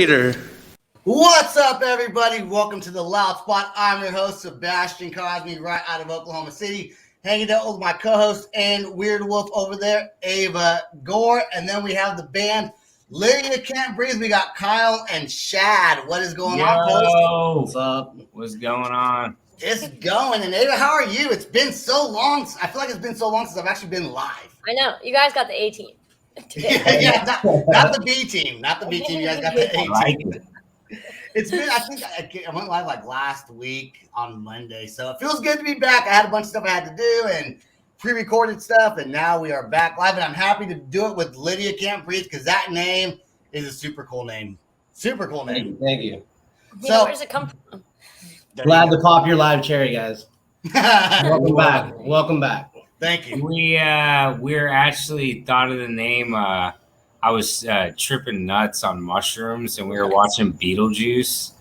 Creator. What's up, everybody? Welcome to the Loud Spot. I'm your host, Sebastian Cosme, right out of Oklahoma City, hanging out with my co-host and Weird Wolf over there, Ava Gore. And then we have the band Lydia Can't Breathe. We got Kyle and Shad. What is going on, Yo, What's up? What's going on? It's going. And Ava, how are you? It's been so long. I feel like it's been so long since I've actually been live. I know. You guys got the A team. Yeah, not the B team. Not the B team. You guys got the A team. It's been, I think I went live like last week on Monday. So it feels good to be back. I had a bunch of stuff I had to do and pre-recorded stuff. And now we are back live. And I'm happy to do it with Lydia Can't Breathe because that name is a super cool name. Super cool name. Thank you. So where does it come from? Glad to pop your live cherry, guys. Welcome back. Welcome back. Thank you. We're actually thought of the name. I was tripping nuts on mushrooms, and we were watching Beetlejuice.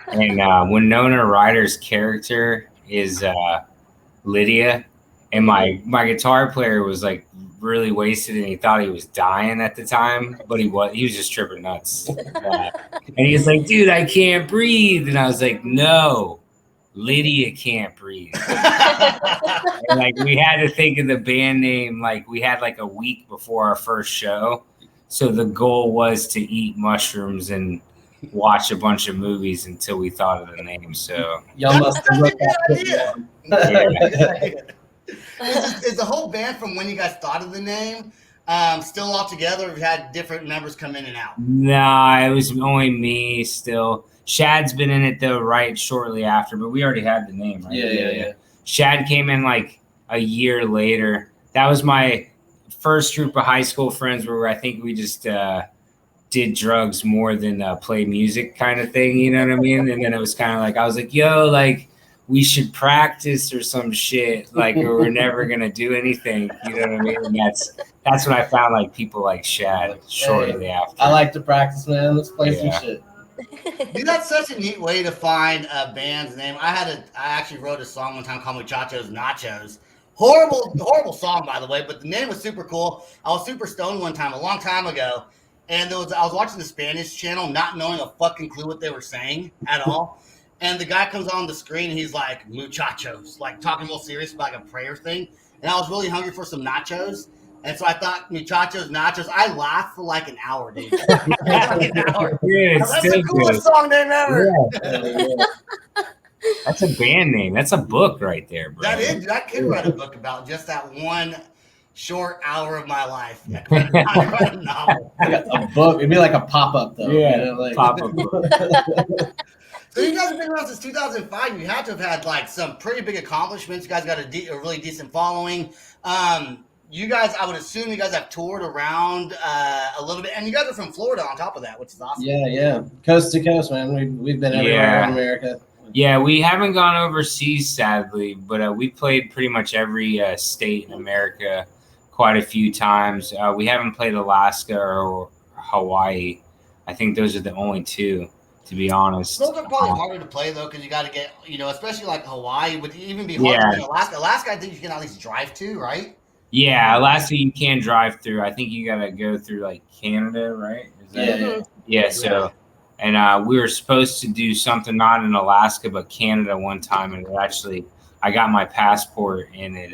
And Winona Ryder's character is Lydia, and my guitar player was like really wasted, and he thought he was dying at the time, but he was just tripping nuts. And he was like, "Dude, I can't breathe," and I was like, "No, Lydia can't breathe." And like we had to think of the band name. Like we had like a week before our first show. So the goal was to eat mushrooms and watch a bunch of movies until we thought of the name. So y'all must have looked at Is the whole band from when you guys thought of the name still all together? Or have you had different members come in and out? Nah, it was only me still. Shad's been in it though, right shortly after, but we already had the name, right? Yeah. Shad came in like a year later. That was my first group of high school friends where I think we just did drugs more than play music kind of thing, you know what I mean? And then it was kind of like, I was like, yo, like we should practice or some shit, like or we're never gonna do anything, you know what I mean? And that's when I found like people like Shad shortly after. I like to practice, man. Let's play some shit. Dude, that's such a neat way to find a band's name. I actually wrote a song one time called Muchachos Nachos. Horrible song, by the way, but the name was super cool. I was super stoned one time, a long time ago, and I was watching the Spanish channel, not knowing a fucking clue what they were saying at all. And the guy comes on the screen, and he's like, muchachos, like talking real serious about like a prayer thing. And I was really hungry for some nachos. And so I thought, muchachos, nachos. I laughed for like an hour, dude. Like an hour. Yeah, that's the coolest song name ever. Yeah. That's a band name. That's a book right there, bro. That is. I could write a book about just that one short hour of my life. I could write a novel. A book. It'd be like a pop-up, though. Yeah, you know, like pop-up book. So you guys have been around since 2005. You had to have had like some pretty big accomplishments. You guys got a really decent following. You guys, I would assume you guys have toured around a little bit, and you guys are from Florida on top of that, which is awesome. Yeah, coast to coast, man. We've been everywhere in America. Yeah, we haven't gone overseas, sadly, but we played pretty much every state in America quite a few times. We haven't played Alaska or Hawaii. I think those are the only two, to be honest. Those are probably harder to play, though, because you got to get, especially like Hawaii would even be harder than Alaska. Alaska, I think you can at least drive to, right? Yeah, Alaska you can drive through. I think you got to go through like Canada, right? Is that Yeah, so... And we were supposed to do something not in Alaska, but Canada one time. And I got my passport and it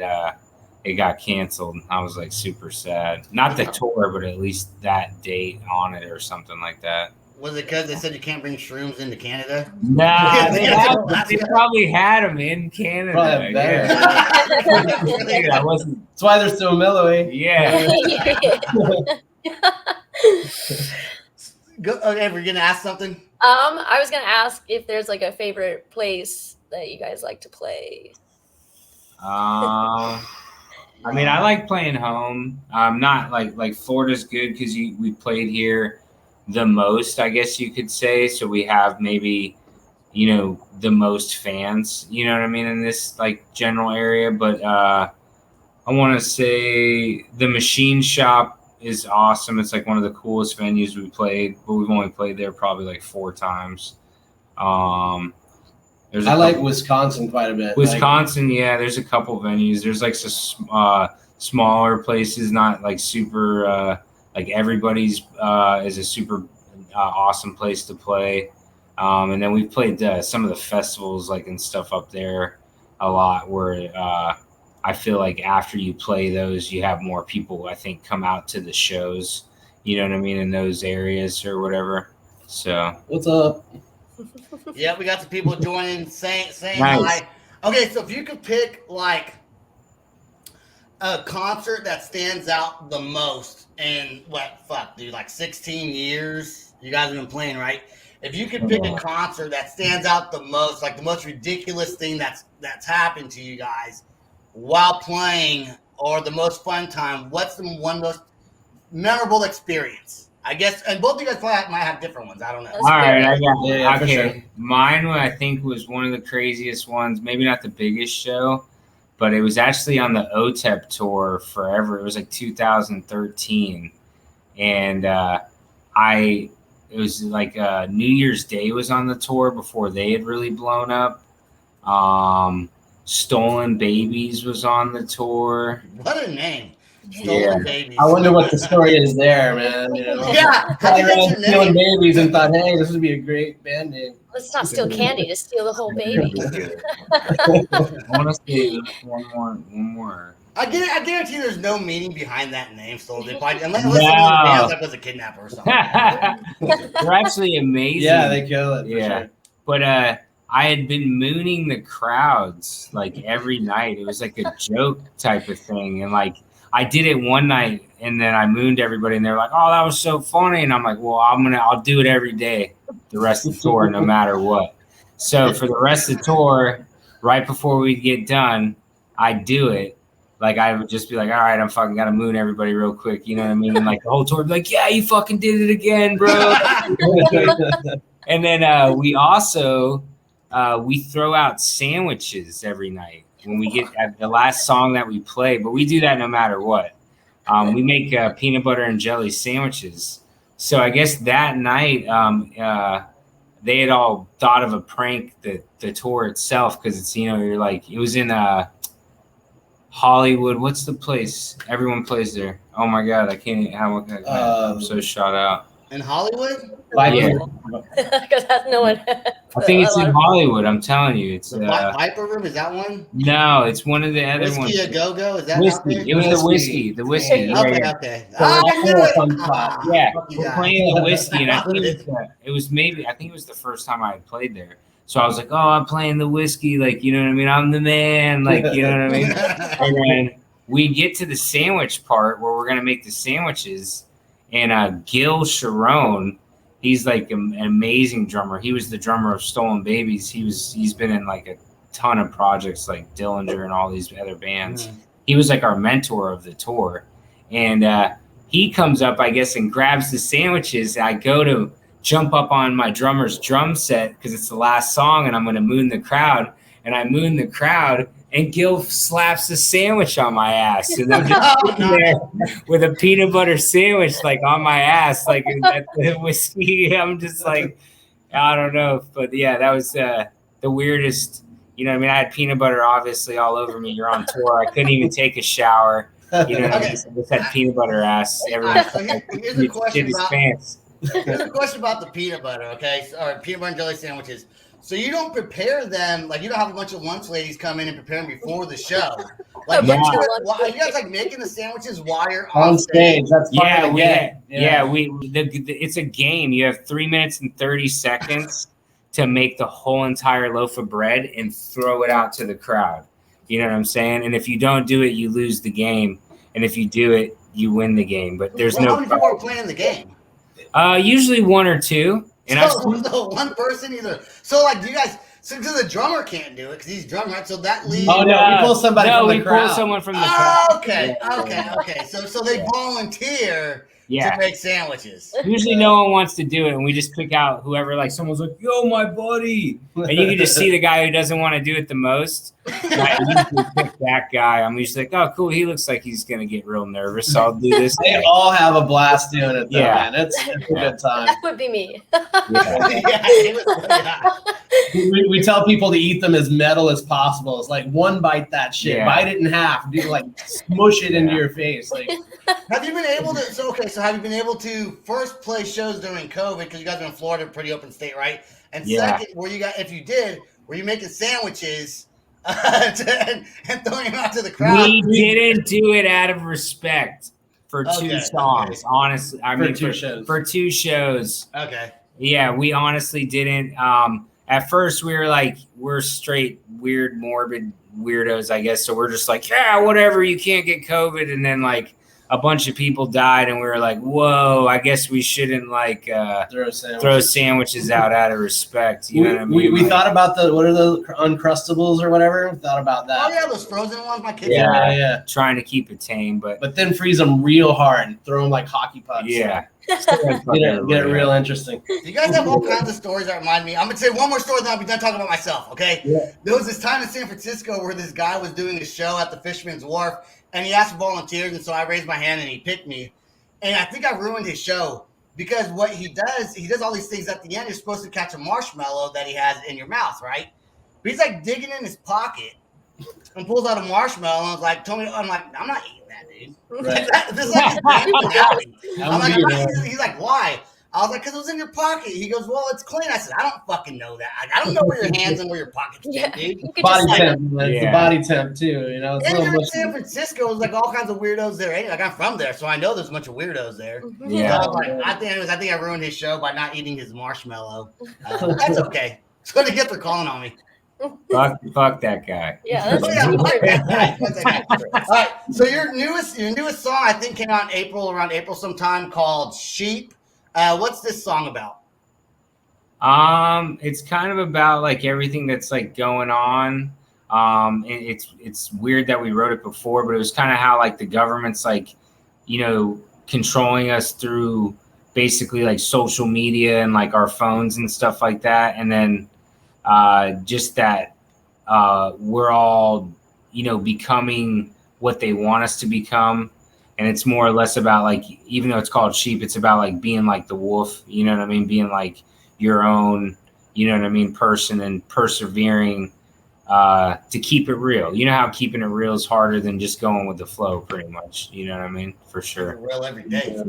got canceled. I was like super sad. Not the tour, but at least that date on it or something like that. Was it because they said you can't bring shrooms into Canada? Nah, they probably had them in Canada. That's why they're so mellowy. Yeah. Okay, we're gonna ask something. I was gonna ask if there's like a favorite place that you guys like to play. I mean, I like playing home. Not like Florida's good because we played here the most, I guess you could say. So we have maybe, the most fans, you know what I mean, in this like general area. But I want to say the Machine Shop is awesome. It's like one of the coolest venues we played, but we've only played there probably like 4 times. I like Wisconsin quite a bit. Wisconsin, there's a couple venues. There's like some smaller places, not like super like everybody's is a super awesome place to play. And then we've played some of the festivals like and stuff up there a lot where I feel like after you play those, you have more people, I think, come out to the shows, you know what I mean, in those areas or whatever. So What's up? Yeah, we got some people joining, saying Nice. hi. Okay, so if you could pick like a concert that stands out the most in like 16 years you guys have been playing, right? If you could pick a concert that stands out the most, like the most ridiculous thing that's happened to you guys while playing, or the most fun time, what's the one most memorable experience? I guess, and both of you guys probably might have different ones. I don't know. All right, I got it. Yeah, for Okay, sure. mine I think was one of the craziest ones. Maybe not the biggest show, but it was actually on the OTEP tour forever. It was like 2013, and it was like New Year's Day was on the tour before they had really blown up. Stolen Babies was on the tour. What a name. Yeah. Stolen Babies. I wonder what the story is there, man. You know? Yeah, I I think ran that's your Stealing name. Babies and thought, hey, this would be a great band name. Let's not steal candy, just steal the whole baby. I want to say one more. I guarantee there's no meaning behind that name, Stolen Babies. Unless No. the band's like was a kidnapper or something. They're actually amazing. Yeah, they kill it. For Yeah. Sure. But I had been mooning the crowds like every night. It was like a joke type of thing. And like I did it one night and then I mooned everybody and they're like, oh, that was so funny. And I'm like, well, I'll do it every day the rest of the tour, no matter what. So for the rest of the tour, right before we get done, I'd do it. Like I would just be like, all right, I'm fucking gotta moon everybody real quick. You know what I mean? And like the whole tour would be like, yeah, you fucking did it again, bro. And then we also we throw out sandwiches every night when we get at the last song that we play, but we do that no matter what. We make peanut butter and jelly sandwiches. So I guess that night they had all thought of a prank, the tour itself, because it's, you know, you're like, it was in Hollywood. What's the place? Everyone plays there. Oh my God, I can't. I'm so shot out. In Hollywood? Yeah. Because that's no one. I think it's in Hollywood. I'm telling you, it's The Viper Room, is that one? no, it's one of the other Whiskey ones. a Go Go, is that out Whiskey. there? It was the whiskey. The whiskey. Yeah. Yeah, Okay, yeah. okay. So I that's knew a it. fun spot. Yeah, Fuck you we're guys. playing the whiskey, and I think it was maybe. I think it was the first time I had played there. So I was like, "Oh, I'm playing the whiskey, like, you know what I mean? I'm the man, like, you know what I mean?" And then we get to the sandwich part where we're gonna make the sandwiches, and Gil Sharon, he's like an amazing drummer. He was the drummer of Stolen Babies. He's been in like a ton of projects like Dillinger and all these other bands. He was like our mentor of the tour, and he comes up, I guess, and grabs the sandwiches. I go to jump up on my drummer's drum set because it's the last song, and I'm going to moon the crowd. And I moon the crowd, and Gil slaps the sandwich on my ass. And I'm just sitting there with a peanut butter sandwich, like on my ass, like at the whiskey. I'm just like, I don't know, but yeah, that was the weirdest. You know what I mean? I had peanut butter obviously all over me. You're on tour. I couldn't even take a shower. You know what I mean? I just had peanut butter ass. Everyone Here's a question his about pants. Here's a question about the peanut butter, okay? Or peanut butter and jelly sandwiches. So you don't prepare them, like you don't have a bunch of lunch ladies come in and prepare them before the show. Like, No. are you guys like making the sandwiches while you're On stage, that's part Yeah, of the game. it's a game. You have 3 minutes and 30 seconds to make the whole entire loaf of bread and throw it out to the crowd. You know what I'm saying? And if you don't do it, you lose the game. And if you do it, you win the game. But there's How no many people are playing the game? usually one or two. And So one person either. So like, do you guys? So the drummer can't do it because he's drummer, right? So that leaves. Oh no, we pull somebody from the crowd. pull someone from the crowd. Okay. So they volunteer to make sandwiches. Usually no one wants to do it, and we just pick out whoever, like someone's like, yo, my buddy. And you can just see the guy who doesn't want to do it the most. And I usually pick that guy. I'm usually like, oh, cool. He looks like he's going to get real nervous. So I'll do this. They all have a blast doing it, though, Yeah. man. It's a good time. That would be me. Yeah. we tell people to eat them as metal as possible. It's like one bite that shit, bite it in half, do like smush it into your face. Like, have you been able to? So have you been able to first play shows during COVID because you guys are in Florida, pretty open state, right? And second, if you did, were you making sandwiches and throwing them out to the crowd? We didn't do it out of respect for two songs. Honestly, I mean for two shows. Okay. Yeah, we honestly didn't. At first, we were like, we're straight weird, morbid weirdos, I guess. So we're just like, yeah, whatever. You can't get COVID, and then like a bunch of people died, and we were like, whoa, I guess we shouldn't like throw sandwiches out of respect. You know what I mean? We thought about what are the Uncrustables or whatever? We thought about that. Oh yeah, those frozen ones. My kids. Yeah. Trying to keep it tame, but then freeze them real hard and throw them like hockey pucks. Yeah. Get it real interesting. You guys have all kinds of stories that remind me. I'm gonna say one more story, then I'll be done talking about myself. Okay. Yeah. There was this time in San Francisco where this guy was doing a show at the Fisherman's Wharf, and he asked for volunteers, and so I raised my hand and he picked me. And I think I ruined his show because what he does all these things at the end. You're supposed to catch a marshmallow that he has in your mouth, right? But he's like digging in his pocket and pulls out a marshmallow and was like, I'm like, I'm not eating that, dude. Right. This is like I'm like, he's like, why? I was like, because it was in your pocket. He goes, well, it's clean. I said, I don't fucking know that. I don't know where your hands and where your pockets fit, dude. Body temp. It's the body temp, too. You know, and you're in San Francisco. There's like all kinds of weirdos there. Like, I'm from there, so I know there's a bunch of weirdos there. Yeah. So I think I ruined his show by not eating his marshmallow. That's okay. It's going to get for calling on me. Fuck that guy. Yeah, that's all right. So your newest song I think came out in around April sometime, called Sheep. What's this song about? It's kind of about like everything that's like going on. It's weird that we wrote it before, but it was kind of how like the government's like, you know, controlling us through basically like social media and like our phones and stuff like that. And then just that we're all, you know, becoming what they want us to become. And it's more or less about like, even though it's called Sheep, it's about like being like the wolf, you know what I mean? Being like your own, you know what I mean, person, and persevering to keep it real. You know how keeping it real is harder than just going with the flow, pretty much. You know what I mean? For sure. Keep it real every day.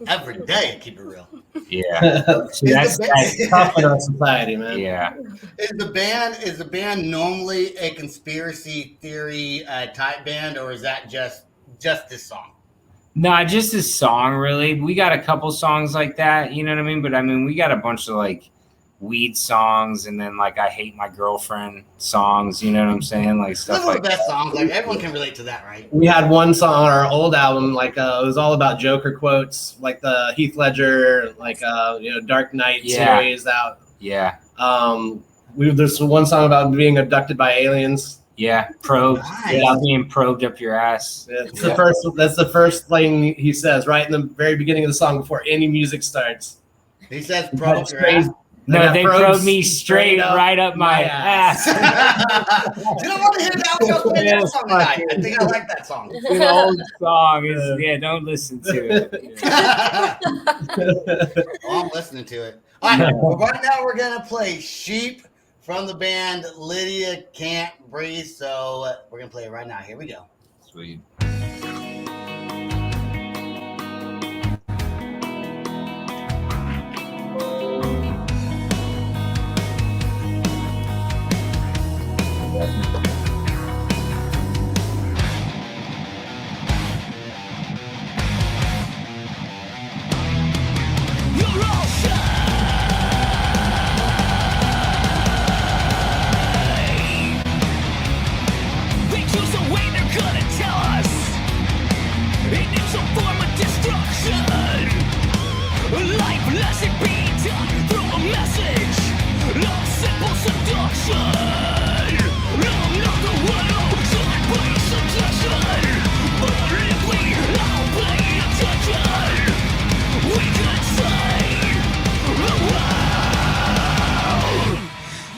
Every day, keep it real. Yeah. So that's tough in our society, man. Yeah. Is the band normally a conspiracy theory type band, or is that just this song? No, just this song, really. We got a couple songs like that, you know what I mean? But I mean, we got a bunch of like weed songs, and then like I Hate My Girlfriend songs, you know what I'm saying? Like stuff Those are like the best songs. Like everyone can relate to that, right? We had one song on our old album, like it was all about Joker quotes, like the Heath Ledger, like Dark Knight series out. Yeah. There's one song about being abducted by aliens. Yeah, probed. Nice. Yeah, being probed up your ass. That's the first thing he says right in the very beginning of the song before any music starts. He says probe your ass. No, they probed me straight right up my ass. You don't want to hear that? We'll play that song tonight. I think I like that song. It's an old song. Don't listen to it. Oh, I'm listening to it. All right, well, right now we're going to play Sheep from the band Lydia Can't Breathe. So we're going to play it right now. Here we go. Sweet.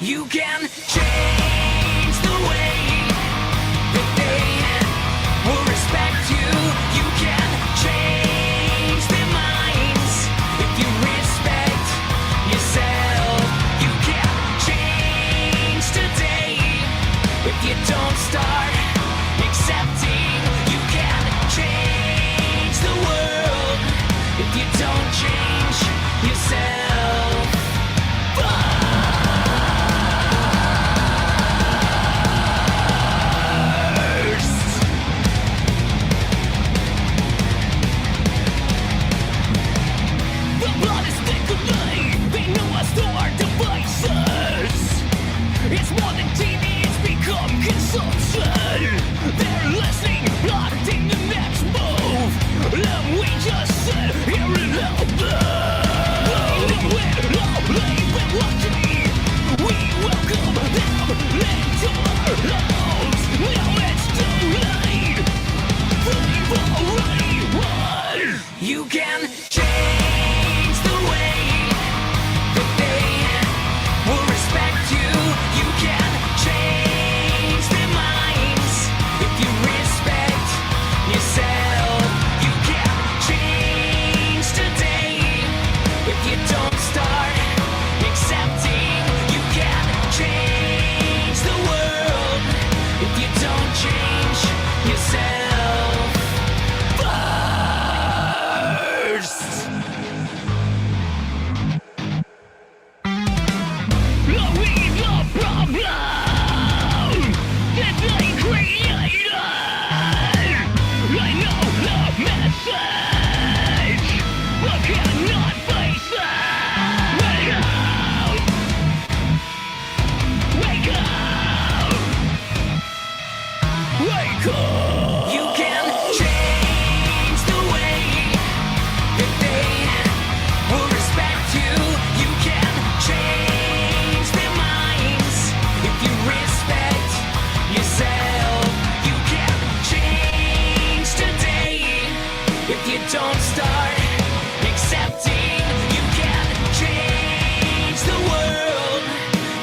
You can change the way that they will respect you. You can change their minds if you respect yourself. You can change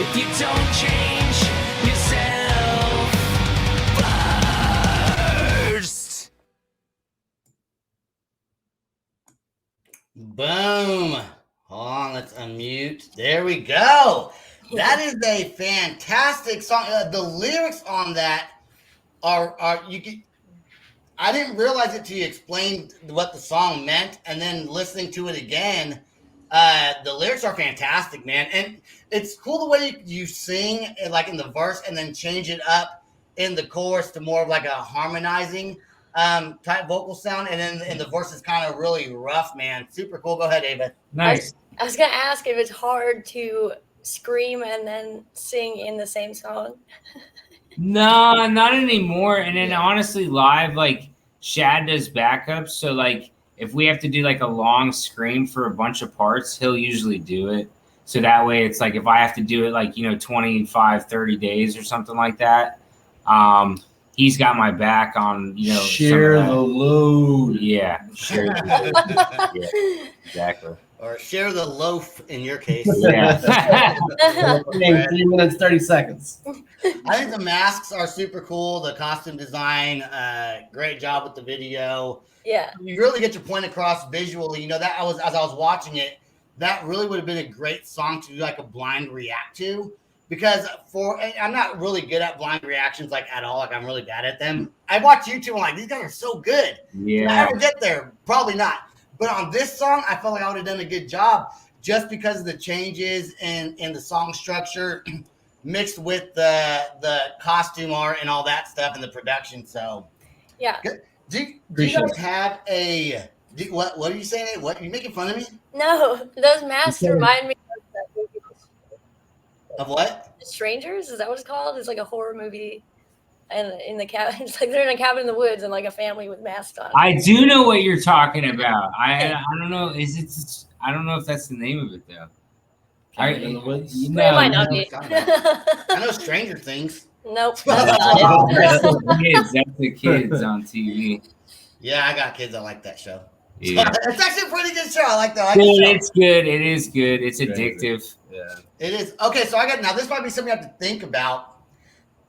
if you don't change yourself first. Boom. Hold on, let's unmute. There we go. That is a fantastic song. The lyrics on that are you can. I didn't realize it till you explained what the song meant, and then listening to it again, the lyrics are fantastic, man. And it's cool the way you sing, like in the verse, and then change it up in the chorus to more of like a harmonizing type vocal sound, and then in the verse is kind of really rough, man. Super cool. Go ahead, Ava. Nice. I was gonna ask if it's hard to scream and then sing in the same song. No, not anymore. And then honestly, live, like Shad does backups. So like if we have to do like a long scream for a bunch of parts, he'll usually do it. So that way it's like if I have to do it like, 25, 30 days or something like that, he's got my back on, share the load. Yeah, share the load. Yeah, exactly. Or share the loaf in your case. Yeah. 3 minutes, 30 seconds. I think the masks are super cool. The costume design, great job with the video. Yeah. You really get your point across visually. That as I was watching it, that really would have been a great song to do like a blind react to. Because I'm not really good at blind reactions like at all. Like I'm really bad at them. I watch YouTube and I'm like, these guys are so good. Yeah. Will I ever get there? Probably not. But on this song, I felt like I would have done a good job just because of the changes in the song structure mixed with the costume art and all that stuff and the production. So Yeah. do you guys have what are you saying? What, are you making fun of me? No, those masks remind me of that movie. Of what? Strangers? Is that what it's called? It's like a horror movie. And in the cabin, it's like they're in a cabin in the woods and like a family with masks on. I do know what you're talking about. I don't know. I don't know if that's the name of it though. Cabin in the Woods? But it might not be. I know Stranger Things. Nope. That's not That's it. the kids. That's the kids on TV. Yeah, I got kids that like that show. Yeah. It's actually a pretty good show. I like that. Dude, it's good. It is good. It's addictive. Yeah. It is. Okay, so now this might be something you have to think about.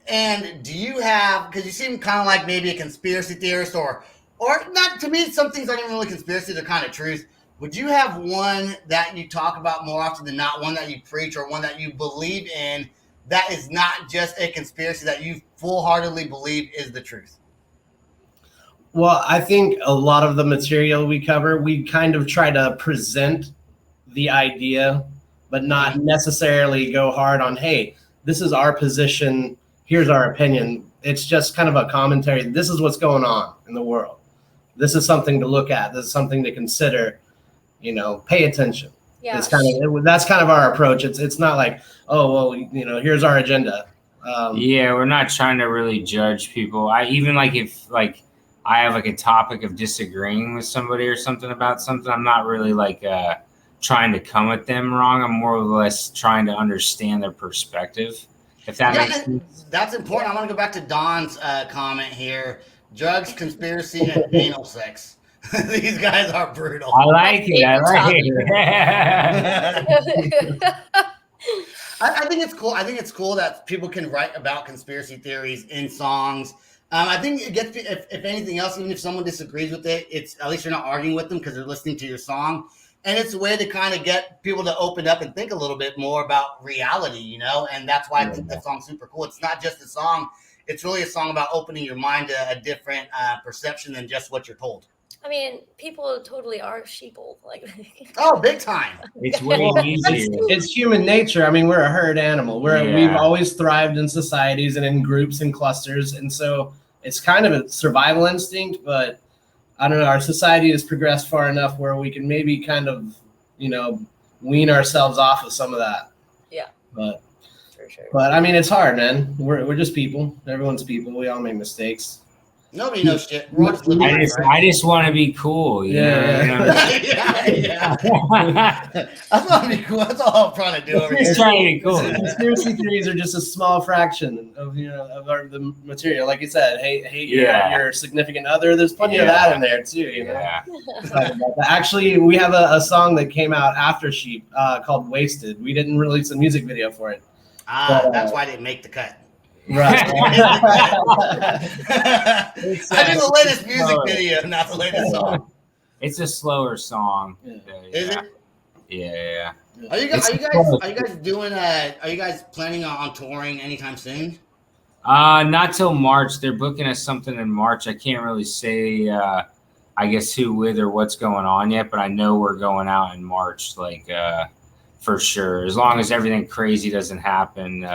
And do you have, because you seem kind of like maybe a conspiracy theorist or not, to me, some things aren't even really conspiracy, they're kind of truth. Would you have one that you talk about more often than not, one that you preach or one that you believe in that is not just a conspiracy that you full-heartedly believe is the truth? Well, I think a lot of the material we cover, we kind of try to present the idea, but not necessarily go hard on, hey, this is our position, here's our opinion. It's just kind of a commentary. This is what's going on in the world. This is something to look at. This is something to consider. Pay attention. Yeah. It's that's kind of our approach. It's not like, oh well, here's our agenda. Yeah, we're not trying to really judge people. I even if I have like a topic of disagreeing with somebody or something about something, I'm not really trying to come at them wrong. I'm more or less trying to understand their perspective. If that makes sense. That's important. I want to go back to Don's comment here. Drugs, conspiracy, and anal sex. These guys are brutal. I like it. I think it's cool. I think it's cool that people can write about conspiracy theories in songs. I think it gets, if anything else, even if someone disagrees with it, it's at least you're not arguing with them because they're listening to your song. And it's a way to kind of get people to open up and think a little bit more about reality, And that's why I think that song's super cool. It's not just a song. It's really a song about opening your mind to a different perception than just what you're told. I mean, people totally are sheeple. Oh, big time. It's way easier. It's human nature. I mean, we're a herd animal. We've always thrived in societies and in groups and clusters. And so it's kind of a survival instinct, but I don't know, our society has progressed far enough where we can maybe kind of, wean ourselves off of some of that. Yeah. But for sure. But I mean, it's hard, man. We're just people. Everyone's people. We all make mistakes. Nobody knows shit. We're all just living I life, right? just want to be cool. Yeah. I want to be cool. That's all I'm trying to do over here. Just trying to be cool. Conspiracy theories are just a small fraction of the material. Like you said, hate your significant other. There's plenty of that in there too. Yeah. Actually, we have a song that came out after Sheep called "Wasted." We didn't release a music video for it. That's why I didn't make the cut. Right. I did the latest music video, not the latest song. It's a slower song. Is it? Yeah. Are you guys doing? Are you guys planning on touring anytime soon? Not till March. They're booking us something in March. I can't really say, I guess, who with or what's going on yet, but I know we're going out in March, for sure. As long as everything crazy doesn't happen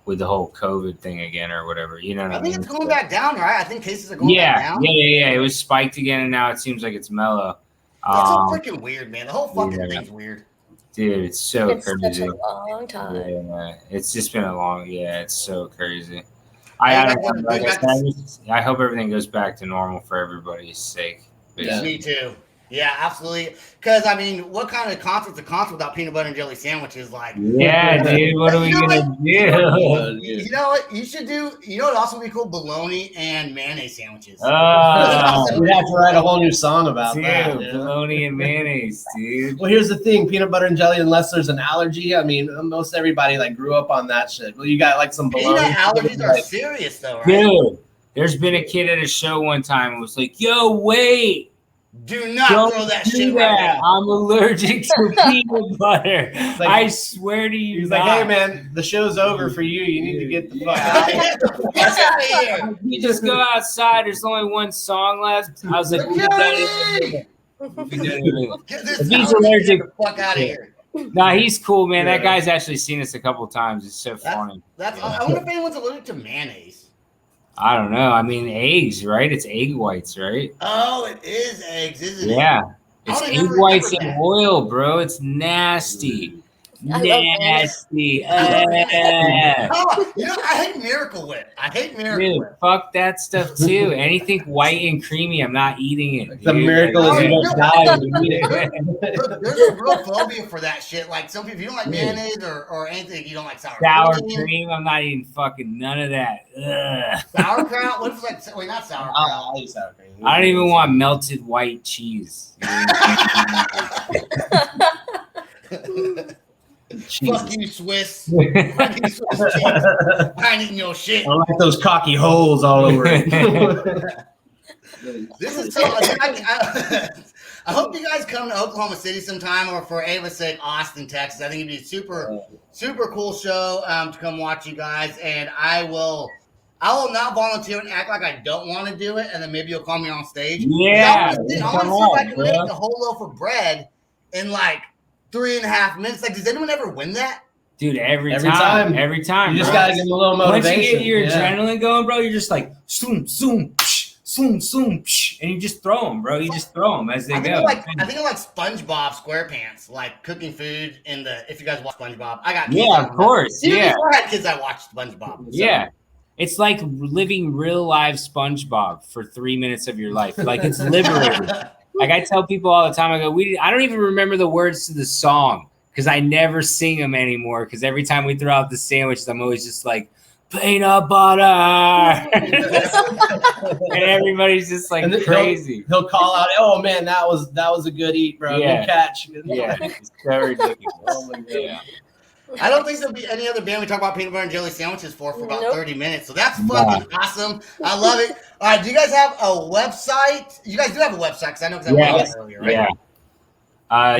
with the whole COVID thing again or whatever. You know what I mean? I think it's going back down, right? I think cases are going back down. Yeah. It was spiked again, and now it seems like it's mellow. That's so freaking weird, man. The whole fucking thing's weird. Dude, it's so crazy. Such a long time. Yeah, it's just been it's so crazy. I hope everything goes back to normal for everybody's sake. Yeah. Me too. Yeah, absolutely. Because I mean, what kind of concert's a concert without peanut butter and jelly sandwiches? Like, yeah, dude, what are we gonna do? You know what you should do? You know what also would be cool? Bologna and mayonnaise sandwiches. We'd have to write a whole new song about that. Bologna and mayonnaise, dude. Well, here's the thing: peanut butter and jelly. Unless there's an allergy, I mean, most everybody grew up on that shit. Well, you got some bologna. Peanut allergies are serious, though, right? Dude, there's been a kid at a show one time who was like, "Yo, wait. Do not throw that shit right now. I'm allergic to peanut butter. I swear to you." He's like, "Hey, man, the show's over for you. You need to get the fuck out of here. You just go outside. There's only one song left." I was like, if he's allergic, get the fuck out of here. Nah, he's cool, man. That guy's actually seen us a couple times. It's so funny. I wonder if anyone's allergic to mayonnaise. I don't know. I mean, eggs, right? It's egg whites, right? Oh, it is eggs, isn't it? Yeah. It's egg whites and oil, bro. It's nasty. Nasty. You know, I hate Miracle Whip. Dude, fuck that stuff too. Anything white and creamy, I'm not eating it. The miracle is you don't die. There's a real phobia for that shit. Like some people, if you don't like mayonnaise or anything, you don't like sour cream. I'm not eating fucking none of that. Ugh. Sauerkraut? What if it's like, wait, not sauerkraut. I'll eat sour cream. I don't even want melted white cheese. Fuck you, Swiss. Fuck you, Swiss cheese. I ain't eating your shit. I like those cocky holes all over it. This is so. I hope you guys come to Oklahoma City sometime, or for Ava's sake, Austin, Texas. I think it'd be a super cool show to come watch you guys. And I will not volunteer and act like I don't want to do it, and then maybe you'll call me on stage. Yeah, I want to see if I can make the whole loaf of bread in 3.5 minutes. Does anyone ever win that? Dude, every time. You just gotta get a little motivation. Once you get your adrenaline going, bro, you're just like zoom, zoom, psh, zoom, zoom, psh, and you just throw them, bro. You just throw them as they go. I think I like SpongeBob SquarePants, like cooking food in the. If you guys watch SpongeBob, I got kids of course. Even before I had kids, I watched SpongeBob. So. Yeah. It's like living real live SpongeBob for 3 minutes of your life. It's liberating. I tell people all the time, I go, I don't even remember the words to the song because I never sing them anymore. Because every time we throw out the sandwiches, I'm always just like, peanut butter. And everybody's just crazy. He'll call out, "Oh man, that was a good eat, bro. Good catch." Yeah, it's so ridiculous. Oh my God. Yeah. I don't think there'll be any other band we talk about peanut butter and jelly sandwiches for about 30 minutes. So that's fucking awesome. I love it. All right, do you guys have a website? You guys do have a website because I know because I watched it earlier, right?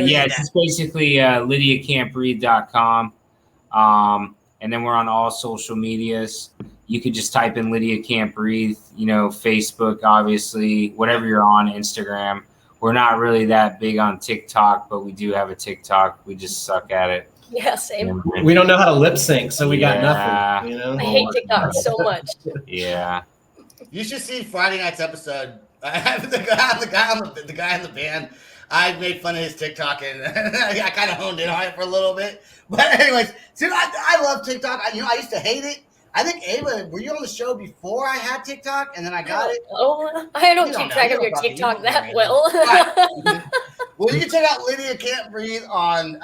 Yeah. It's just basically LydiaCan'tBreathe.com. And then we're on all social medias. You could just type in Lydia Can't Breathe, Facebook, obviously, whatever you're on, Instagram. We're not really that big on TikTok, but we do have a TikTok. We just suck at it. Yeah, same. We don't know how to lip sync, so we got nothing. I hate TikTok so much. Yeah. You should see Friday night's episode. The guy in the band. I made fun of his TikTok and I kind of honed in on it for a little bit. But anyways, dude, I love TikTok. I used to hate it. I think Ava, were you on the show before I had TikTok and then I got it? Oh, I don't keep track of your TikTok that well. Right. Well, you can check out Lydia Can't Breathe on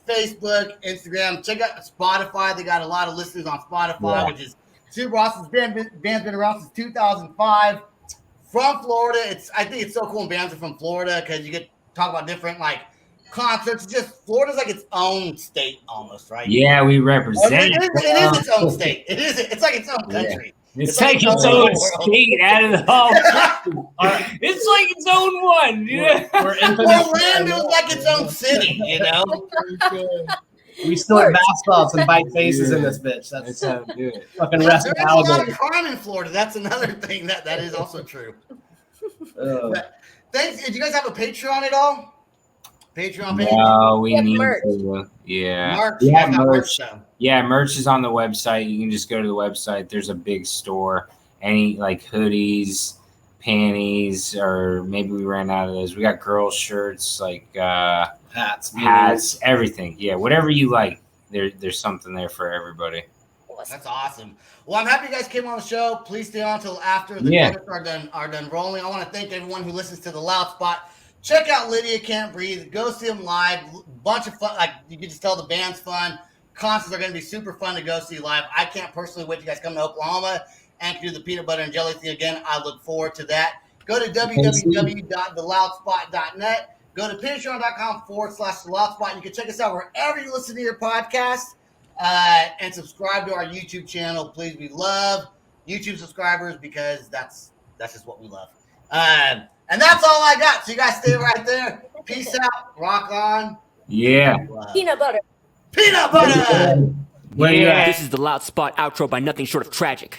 Facebook, Instagram. Check out Spotify. They got a lot of listeners on Spotify, which is super awesome. Band's been around since 2005. From Florida. I think it's so cool when bands are from Florida because you get to talk about different concerts. Just Florida's like its own state almost, right? Yeah, we Well, represent. it is its own state. It is. It's like its own country. It's like its own state out of the whole. It's like its own one. Yeah. We're infamous. Orlando's like its own city, you know. We snort bath salts and bite faces in this bitch. That's That's how to do it. fucking There's rest a of lot of alligator. crime in Florida. That's another thing that is also true. But thanks. Did you guys have a Patreon at all? Patreon page? No, we have need merch. to. Yeah. Merch. We have What's that merch. though? Yeah, merch is on the website. You can just go to the website. There's a big store. Any like hoodies, panties, or maybe we ran out of those. We got girls' shirts, like hats, everything. Yeah, whatever you like. There's something there for everybody. That's awesome. Well, I'm happy you guys came on the show. Please stay on until after the credits are done rolling. I want to thank everyone who listens to the Loud Spot. Check out Lydia Can't Breathe. Go see them live. Bunch of fun. Like you can just tell the band's fun. Concerts are going to be super fun to go see live. I can't personally wait till you guys come to Oklahoma and can do the peanut butter and jelly thing again. I look forward to that. Go to www.theloudspot.net. Go to patreon.com/theloudspot. You can check us out wherever you listen to your podcast. And subscribe to our YouTube channel, please. We love YouTube subscribers because that's just what we love. And that's all I got. So you guys stay right there. Peace out. Rock on. Yeah. Peanut butter. Peanut butter. Where you at? This is the Loud Spot outro by Nothing Short of Tragic.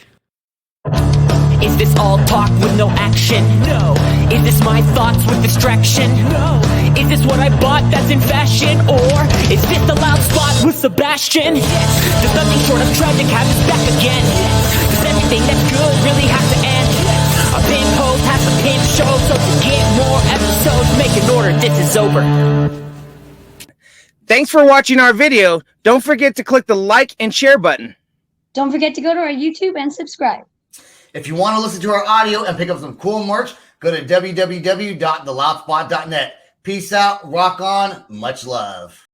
Is this all talk with no action? No. Is this my thoughts with distraction? No. Is this what I bought that's in fashion? Or is this the Loud Spot with Sebastian? Yes. Does Nothing Short of Tragic have his back again? Yes. Does everything that's good really have to end? Yes. A pin post has a pin show, so to get more episodes, make an order, this is over. Thanks for watching our video. Don't forget to click the like and share button. Don't forget to go to our YouTube and subscribe. If you want to listen to our audio and pick up some cool merch, go to www.theloudspot.net. Peace out. Rock on. Much love.